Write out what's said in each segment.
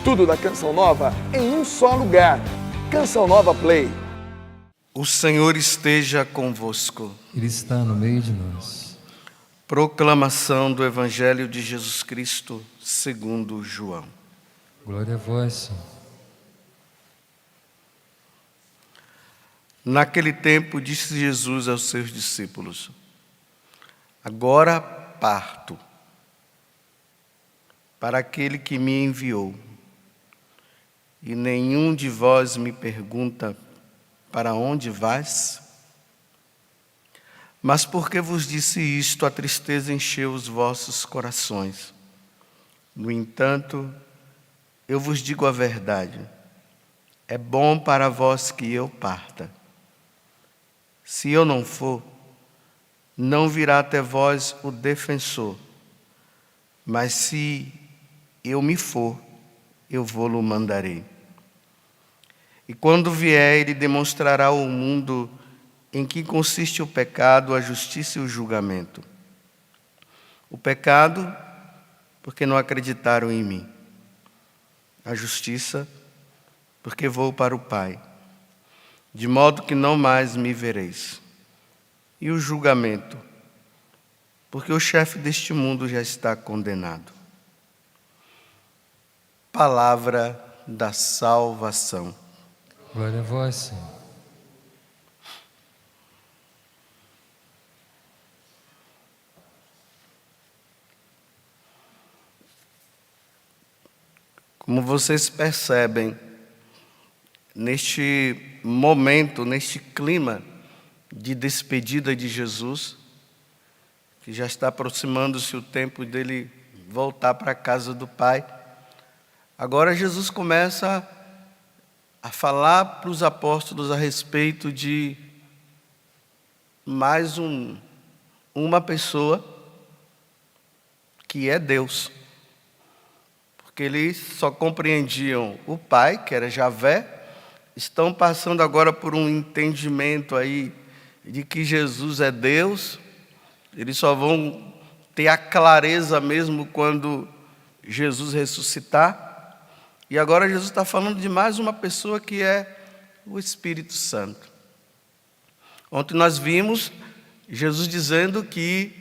Tudo da Canção Nova em um só lugar. Canção Nova Play. O Senhor esteja convosco. Ele está no meio de nós. Proclamação do Evangelho de Jesus Cristo, segundo João. Glória a vós, Senhor. Naquele tempo disse Jesus aos seus discípulos: Agora parto para aquele que me enviou, e nenhum de vós me pergunta: para onde vais? Mas porque vos disse isto, a tristeza encheu os vossos corações. No entanto, eu vos digo a verdade: é bom para vós que eu parta. Se eu não for, não virá até vós o defensor. Mas se eu me for, eu vou-lo mandarei. E quando vier, ele demonstrará ao mundo em que consiste o pecado, a justiça e o julgamento. O pecado, porque não acreditaram em mim. A justiça, porque vou para o Pai, de modo que não mais me vereis. E o julgamento, porque o chefe deste mundo já está condenado. Palavra da salvação. Glória a vós, Senhor. Como vocês percebem, neste momento, neste clima de despedida de Jesus, que já está aproximando-se o tempo dele voltar para a casa do Pai, agora Jesus começa a falar para os apóstolos a respeito de mais uma pessoa que é Deus. Porque eles só compreendiam o Pai, que era Javé, estão passando agora por um entendimento aí de que Jesus é Deus. Eles só vão ter a clareza mesmo quando Jesus ressuscitar. E agora Jesus está falando de mais uma pessoa que é o Espírito Santo. Ontem nós vimos Jesus dizendo que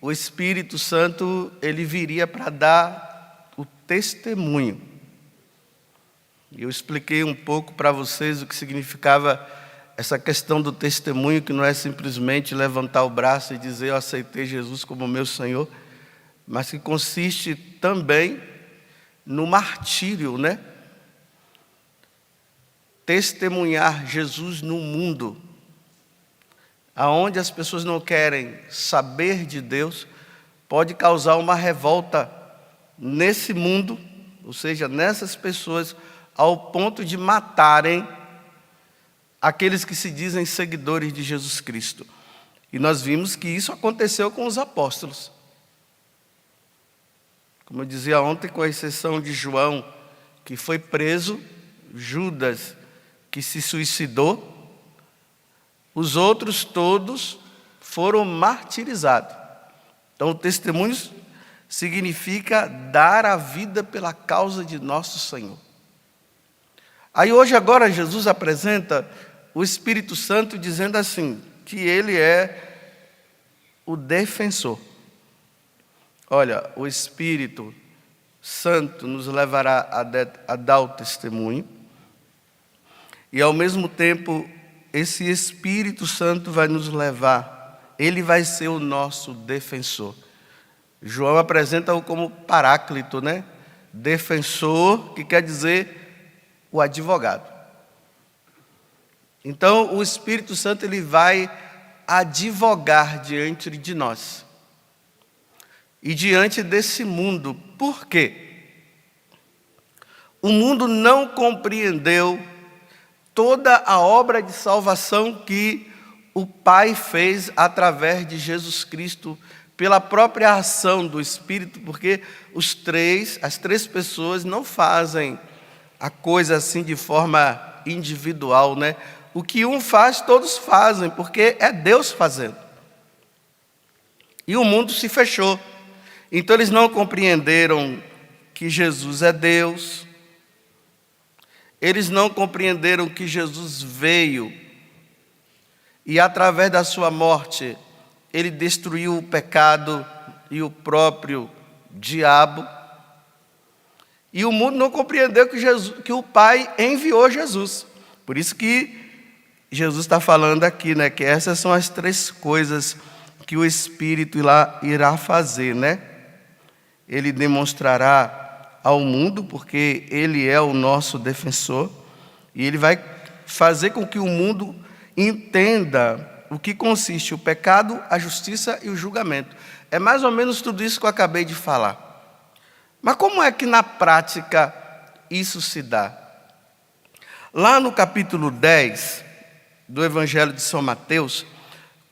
o Espírito Santo ele viria para dar o testemunho. Eu expliquei um pouco para vocês o que significava essa questão do testemunho, que não é simplesmente levantar o braço e dizer eu aceitei Jesus como meu Senhor, mas que consiste também no martírio, né? Testemunhar Jesus no mundo, aonde as pessoas não querem saber de Deus, pode causar uma revolta nesse mundo, ou seja, nessas pessoas, ao ponto de matarem aqueles que se dizem seguidores de Jesus Cristo. E nós vimos que isso aconteceu com os apóstolos. Como eu dizia ontem, com exceção de João, que foi preso, Judas, que se suicidou, os outros todos foram martirizados. Então, o testemunho significa dar a vida pela causa de nosso Senhor. Aí hoje agora Jesus apresenta o Espírito Santo dizendo assim, que ele é o defensor. Olha, o Espírito Santo nos levará a dar o testemunho, e ao mesmo tempo, esse Espírito Santo vai nos levar, ele vai ser o nosso defensor. João apresenta-o como paráclito, né? Defensor, que quer dizer o advogado. Então, o Espírito Santo ele vai advogar diante de nós. E diante desse mundo. Por quê? O mundo não compreendeu toda a obra de salvação que o Pai fez através de Jesus Cristo, pela própria ação do Espírito, porque as três pessoas não fazem a coisa assim de forma individual, né? O que um faz, todos fazem, porque é Deus fazendo. E o mundo se fechou. Então eles não compreenderam que Jesus é Deus, Eles não compreenderam que Jesus veio e, através da sua morte, ele destruiu o pecado e o próprio diabo. E o mundo não compreendeu que o Pai enviou Jesus. Por isso que Jesus está falando aqui, né? Que essas são as 3 coisas que o Espírito irá fazer, né? Ele demonstrará ao mundo, porque ele é o nosso defensor, e ele vai fazer com que o mundo entenda o que consiste o pecado, a justiça e o julgamento. É mais ou menos tudo isso que eu acabei de falar. Mas como é que na prática isso se dá? Lá no capítulo 10 do Evangelho de São Mateus,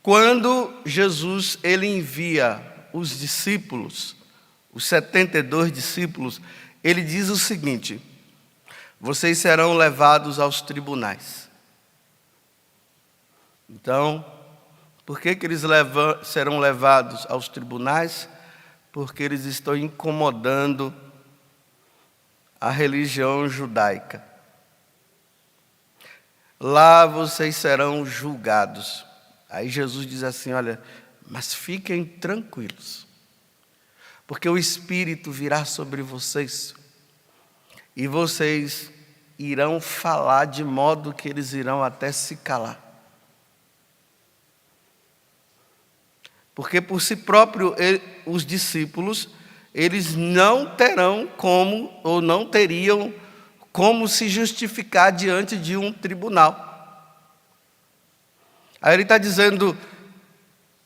quando Jesus ele envia os discípulos, os 72 discípulos, ele diz o seguinte: vocês serão levados aos tribunais. Então, por que eles serão levados aos tribunais? Porque eles estão incomodando a religião judaica. Lá vocês serão julgados. Aí Jesus diz assim: olha, mas fiquem tranquilos, porque o Espírito virá sobre vocês e vocês irão falar de modo que eles irão até se calar. Porque por si próprio, os discípulos, eles não terão como, ou não teriam como se justificar diante de um tribunal. Aí ele está dizendo,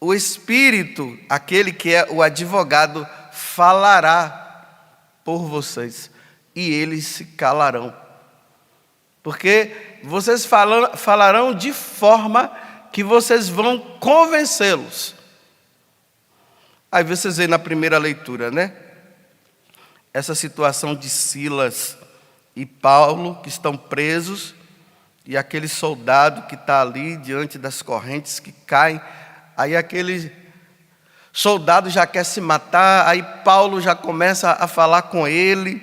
o Espírito, aquele que é o advogado, falará por vocês, e eles se calarão. Porque vocês falarão de forma que vocês vão convencê-los. Aí vocês veem na primeira leitura, né? Essa situação de Silas e Paulo, que estão presos, e aquele soldado que está ali diante das correntes que caem. Aí aquele soldado já quer se matar, aí Paulo já começa a falar com ele.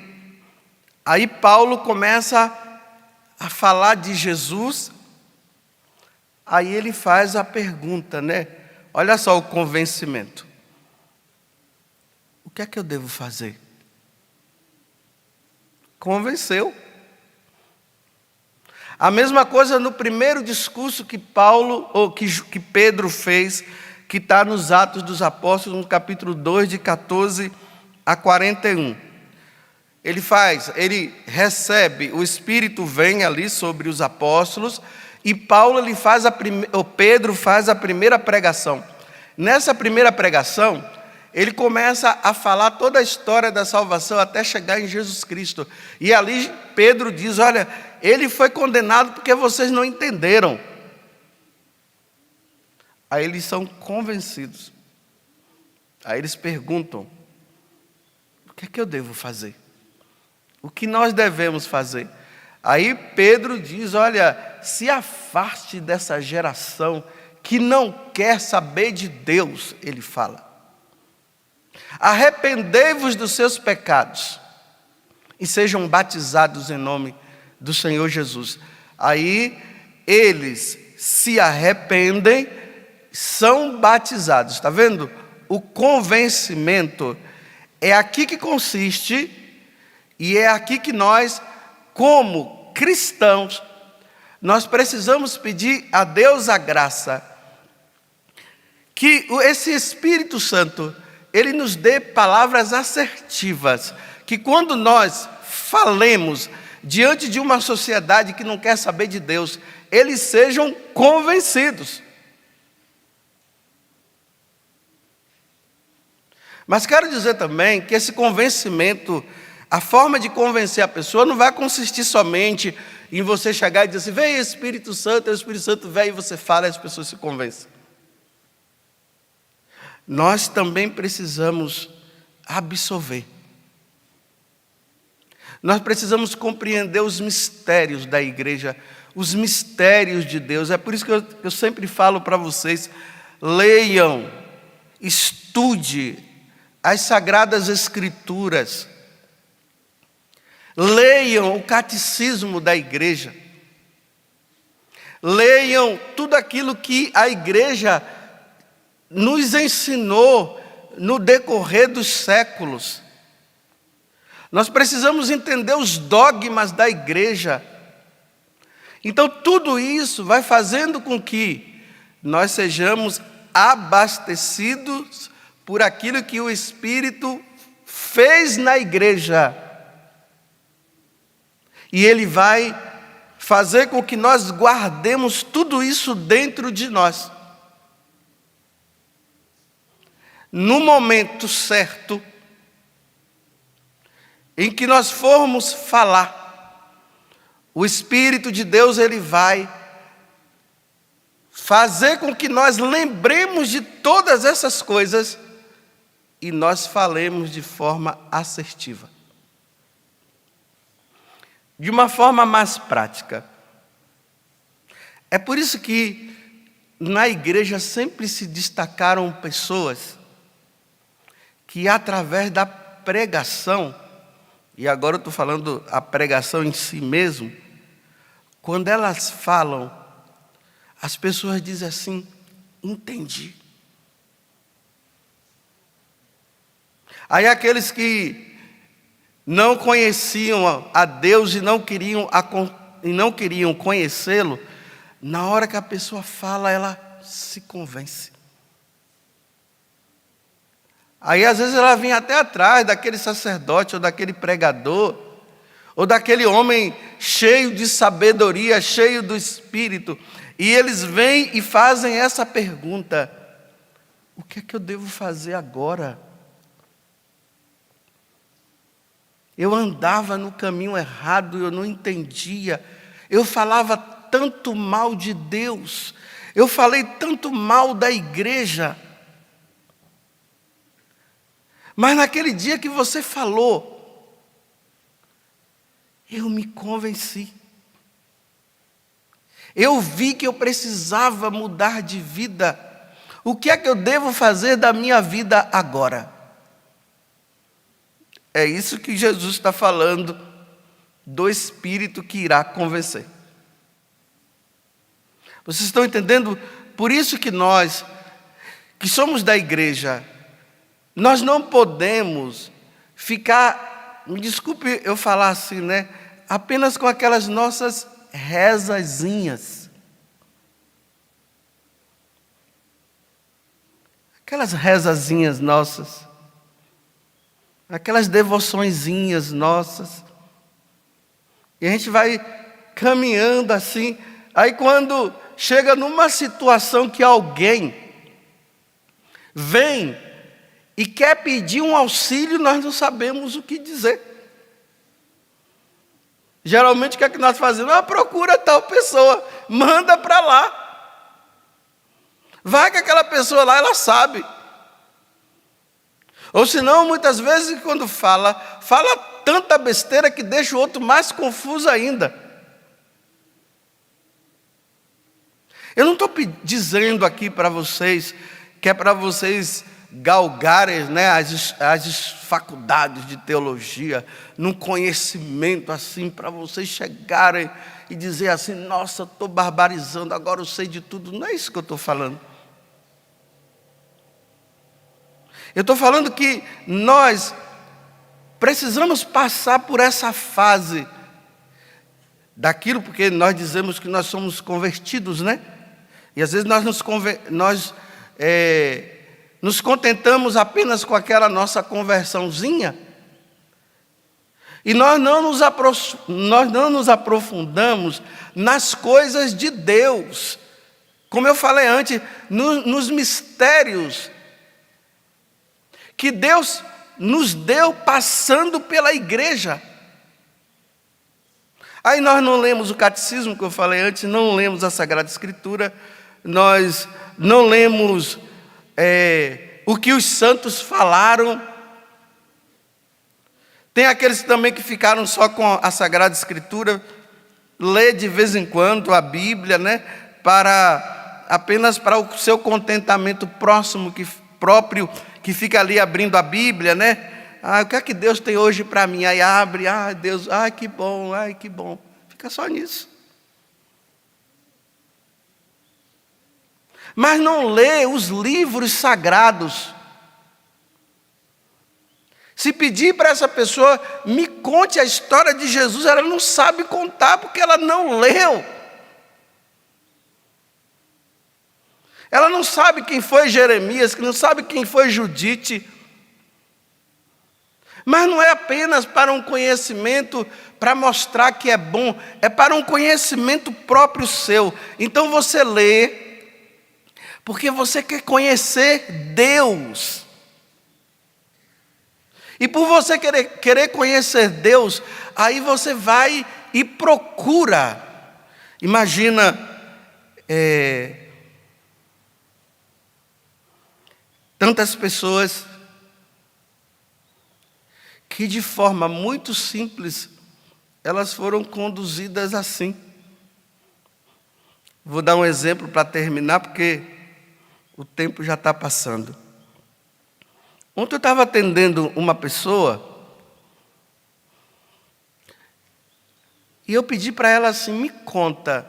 Aí Paulo começa a falar de Jesus. Aí ele faz a pergunta, né? Olha só o convencimento. O que é que eu devo fazer? Convenceu. A mesma coisa no primeiro discurso que que Pedro fez, que está nos Atos dos Apóstolos, no capítulo 2, de 14 a 41. Ele recebe, o Espírito vem ali sobre os apóstolos, e Pedro faz a primeira pregação. Nessa primeira pregação, ele começa a falar toda a história da salvação até chegar em Jesus Cristo. E ali Pedro diz, olha, ele foi condenado porque vocês não entenderam. Aí eles são convencidos. Aí eles perguntam, o que é que eu devo fazer? O que nós devemos fazer? Aí Pedro diz, olha, se afaste dessa geração que não quer saber de Deus, ele fala. Arrependei-vos dos seus pecados e sejam batizados em nome do Senhor Jesus. Aí eles se arrependem, são batizados. Está vendo? O convencimento é aqui que consiste, e é aqui que nós, como cristãos, nós precisamos pedir a Deus a graça, que esse Espírito Santo, ele nos dê palavras assertivas, que quando nós falemos diante de uma sociedade que não quer saber de Deus, eles sejam convencidos. Mas quero dizer também que esse convencimento, a forma de convencer a pessoa não vai consistir somente em você chegar e dizer assim, vem Espírito Santo, o Espírito Santo vem e você fala e as pessoas se convencem. Nós também precisamos absorver. Nós precisamos compreender os mistérios da igreja, os mistérios de Deus. É por isso que eu sempre falo para vocês, leiam, estude as Sagradas Escrituras. Leiam o catecismo da igreja. Leiam tudo aquilo que a igreja nos ensinou no decorrer dos séculos. Nós precisamos entender os dogmas da igreja. Então, tudo isso vai fazendo com que nós sejamos abastecidos por aquilo que o Espírito fez na igreja. E Ele vai fazer com que nós guardemos tudo isso dentro de nós. No momento certo, em que nós formos falar, o Espírito de Deus, Ele vai fazer com que nós lembremos de todas essas coisas e nós falemos de forma assertiva. De uma forma mais prática. É por isso que na igreja sempre se destacaram pessoas que através da pregação, e agora eu estou falando a pregação em si mesmo, quando elas falam, as pessoas dizem assim: entendi. Aí aqueles que não conheciam a Deus e não queriam conhecê-lo, na hora que a pessoa fala, ela se convence. Aí às vezes ela vem até atrás daquele sacerdote ou daquele pregador, ou daquele homem cheio de sabedoria, cheio do Espírito, e eles vêm e fazem essa pergunta: o que é que eu devo fazer agora? Eu andava no caminho errado, eu não entendia, eu falava tanto mal de Deus, eu falei tanto mal da igreja, mas naquele dia que você falou, eu me convenci. Eu vi que eu precisava mudar de vida. O que é que eu devo fazer da minha vida agora? É isso que Jesus está falando do Espírito que irá convencer. Vocês estão entendendo? Por isso que nós, que somos da igreja, nós não podemos ficar, me desculpe eu falar assim, né? Apenas com aquelas nossas rezazinhas. Aquelas rezazinhas nossas. Aquelas devoçõezinhas nossas. E a gente vai caminhando assim. Aí quando chega numa situação que alguém vem e quer pedir um auxílio, nós não sabemos o que dizer. Geralmente o que é que nós fazemos? Procura tal pessoa, manda para lá. Vai que aquela pessoa lá, ela sabe. Ou senão, muitas vezes, quando fala tanta besteira que deixa o outro mais confuso ainda. Eu não estou dizendo aqui para vocês que é para vocês galgarem, né, as faculdades de teologia, num conhecimento assim, para vocês chegarem e dizer assim: nossa, estou barbarizando, agora eu sei de tudo. Não é isso que eu estou falando. Eu estou falando que nós precisamos passar por essa fase daquilo, porque nós dizemos que nós somos convertidos, né? E às vezes nós nos contentamos apenas com aquela nossa conversãozinha, e nós não nos aprofundamos nas coisas de Deus, como eu falei antes, nos mistérios que Deus nos deu passando pela igreja. Aí nós não lemos o catecismo, que eu falei antes, não lemos a Sagrada Escritura, nós não lemos o que os santos falaram. Tem aqueles também que ficaram só com a Sagrada Escritura, lê de vez em quando a Bíblia, né, apenas para o seu contentamento próprio, que fica ali abrindo a Bíblia, né? O que é que Deus tem hoje para mim? Aí abre, Deus, que bom, que bom. Fica só nisso. Mas não lê os livros sagrados. Se pedir para essa pessoa, me conte a história de Jesus, ela não sabe contar porque ela não leu. Ela não sabe quem foi Jeremias, que não sabe quem foi Judite. Mas não é apenas para um conhecimento para mostrar que é bom, é para um conhecimento próprio seu. Então você lê, porque você quer conhecer Deus. E por você querer conhecer Deus, aí você vai e procura. Imagina, tantas pessoas que de forma muito simples, elas foram conduzidas assim. Vou dar um exemplo para terminar, porque o tempo já está passando. Ontem eu estava atendendo uma pessoa e eu pedi para ela assim, me conta,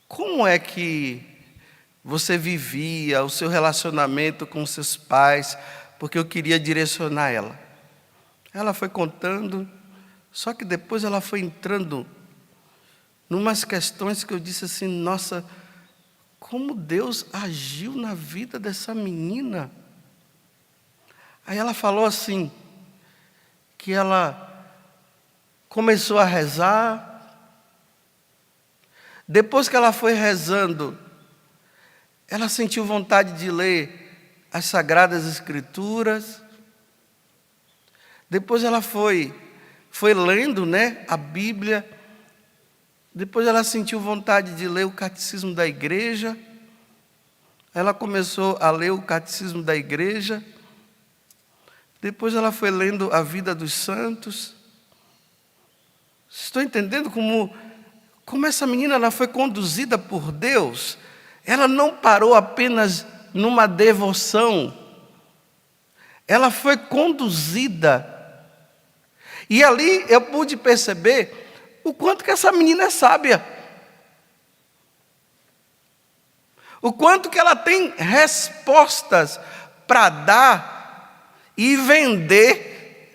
como é que você vivia o seu relacionamento com seus pais, porque eu queria direcionar ela. Ela foi contando, só que depois ela foi entrando numas questões que eu disse assim, nossa, como Deus agiu na vida dessa menina. Aí ela falou assim, que ela começou a rezar, depois que ela foi rezando, ela sentiu vontade de ler as Sagradas Escrituras, depois ela foi lendo, a Bíblia, depois ela sentiu vontade de ler o Catecismo da Igreja, ela começou a ler o Catecismo da Igreja, depois ela foi lendo a vida dos santos. Estou entendendo como essa menina ela foi conduzida por Deus. Ela não parou apenas numa devoção, ela foi conduzida. E ali eu pude perceber o quanto que essa menina é sábia. O quanto que ela tem respostas para dar e vender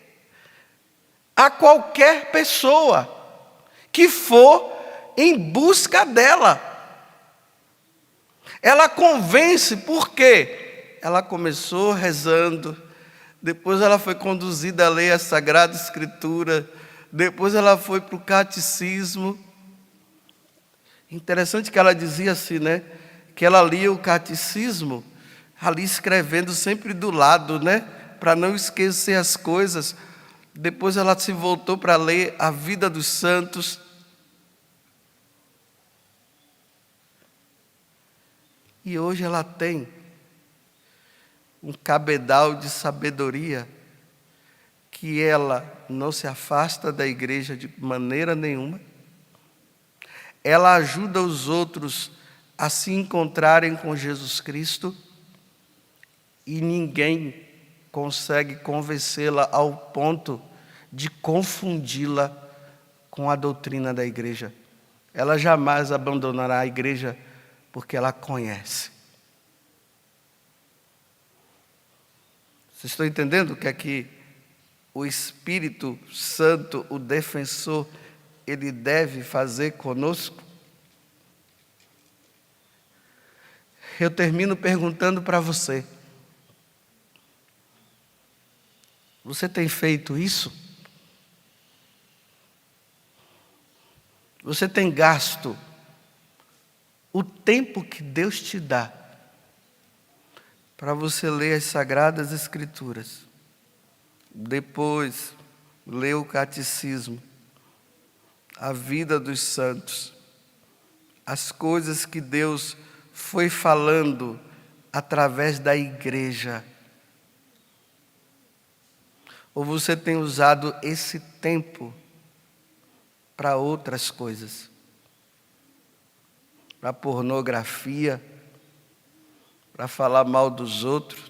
a qualquer pessoa que for em busca dela. Ela convence, por quê? Ela começou rezando, depois ela foi conduzida a ler a Sagrada Escritura, depois ela foi para o catecismo. Interessante que ela dizia assim, que ela lia o catecismo, ali escrevendo sempre do lado, para não esquecer as coisas. Depois ela se voltou para ler a vida dos santos. E hoje ela tem um cabedal de sabedoria que ela não se afasta da igreja de maneira nenhuma. Ela ajuda os outros a se encontrarem com Jesus Cristo e ninguém consegue convencê-la ao ponto de confundi-la com a doutrina da igreja. Ela jamais abandonará a igreja porque ela conhece. Vocês estão entendendo o que é que o Espírito Santo, o defensor, ele deve fazer conosco? Eu termino perguntando para você. Você tem feito isso? Você tem gasto o tempo que Deus te dá para você ler as Sagradas Escrituras, depois ler o Catecismo, a vida dos santos, as coisas que Deus foi falando através da igreja? Ou você tem usado esse tempo para outras coisas? Para pornografia, para falar mal dos outros,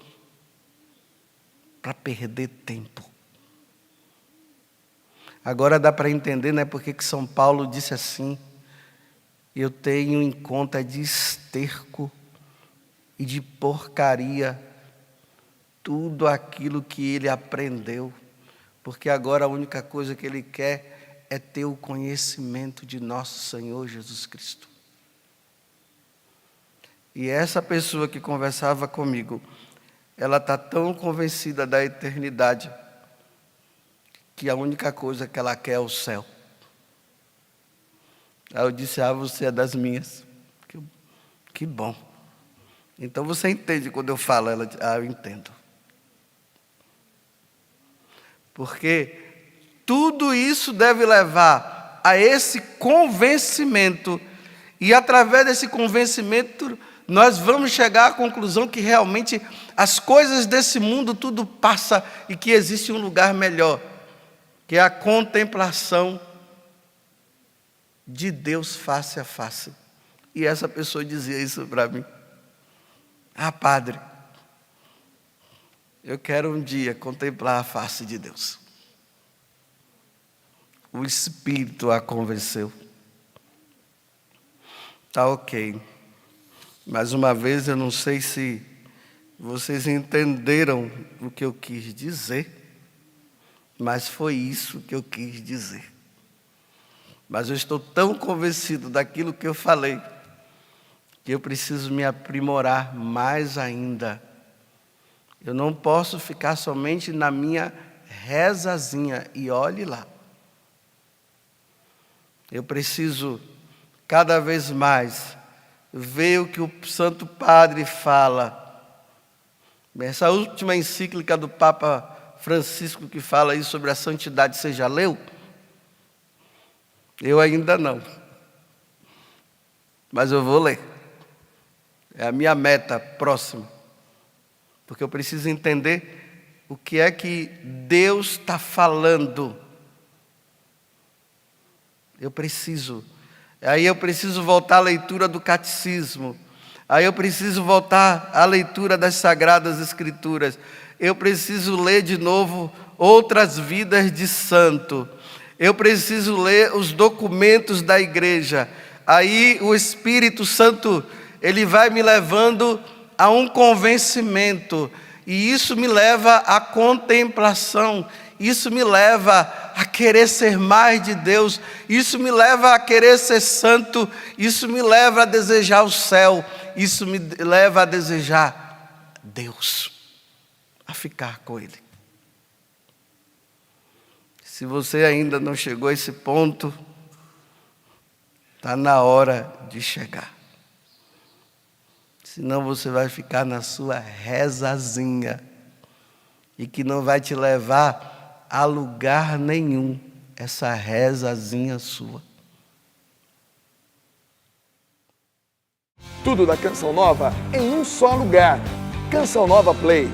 para perder tempo. Agora dá para entender, né, porque que São Paulo disse assim: eu tenho em conta de esterco e de porcaria tudo aquilo que ele aprendeu, porque agora a única coisa que ele quer é ter o conhecimento de nosso Senhor Jesus Cristo. E essa pessoa que conversava comigo, ela está tão convencida da eternidade, que a única coisa que ela quer é o céu. Aí eu disse: você é das minhas. Que bom. Então você entende quando eu falo? Ela diz: eu entendo. Porque tudo isso deve levar a esse convencimento, e através desse convencimento nós vamos chegar à conclusão que realmente as coisas desse mundo tudo passa e que existe um lugar melhor, que é a contemplação de Deus face a face. E essa pessoa dizia isso para mim: padre, eu quero um dia contemplar a face de Deus. O Espírito a convenceu. Tá ok. Mais uma vez, eu não sei se vocês entenderam o que eu quis dizer, mas foi isso que eu quis dizer. Mas eu estou tão convencido daquilo que eu falei, que eu preciso me aprimorar mais ainda. Eu não posso ficar somente na minha rezazinha, e olhe lá. Eu preciso cada vez mais ver o que o Santo Padre fala. Essa última encíclica do Papa Francisco que fala aí sobre a santidade, você já leu? Eu ainda não. Mas eu vou ler. É a minha meta próxima. Porque eu preciso entender o que é que Deus está falando. Aí eu preciso voltar à leitura do catecismo. Aí eu preciso voltar à leitura das Sagradas Escrituras. Eu preciso ler de novo outras vidas de santo. Eu preciso ler os documentos da igreja. Aí o Espírito Santo, ele vai me levando a um convencimento. E isso me leva à contemplação. Isso me leva a querer ser mais de Deus. Isso me leva a querer ser santo. Isso me leva a desejar o céu. Isso me leva a desejar Deus, a ficar com Ele. Se você ainda não chegou a esse ponto, está na hora de chegar. Senão você vai ficar na sua rezazinha, e que não vai te levar a lugar nenhum, essa rezazinha sua. Tudo da Canção Nova em um só lugar. Canção Nova Play.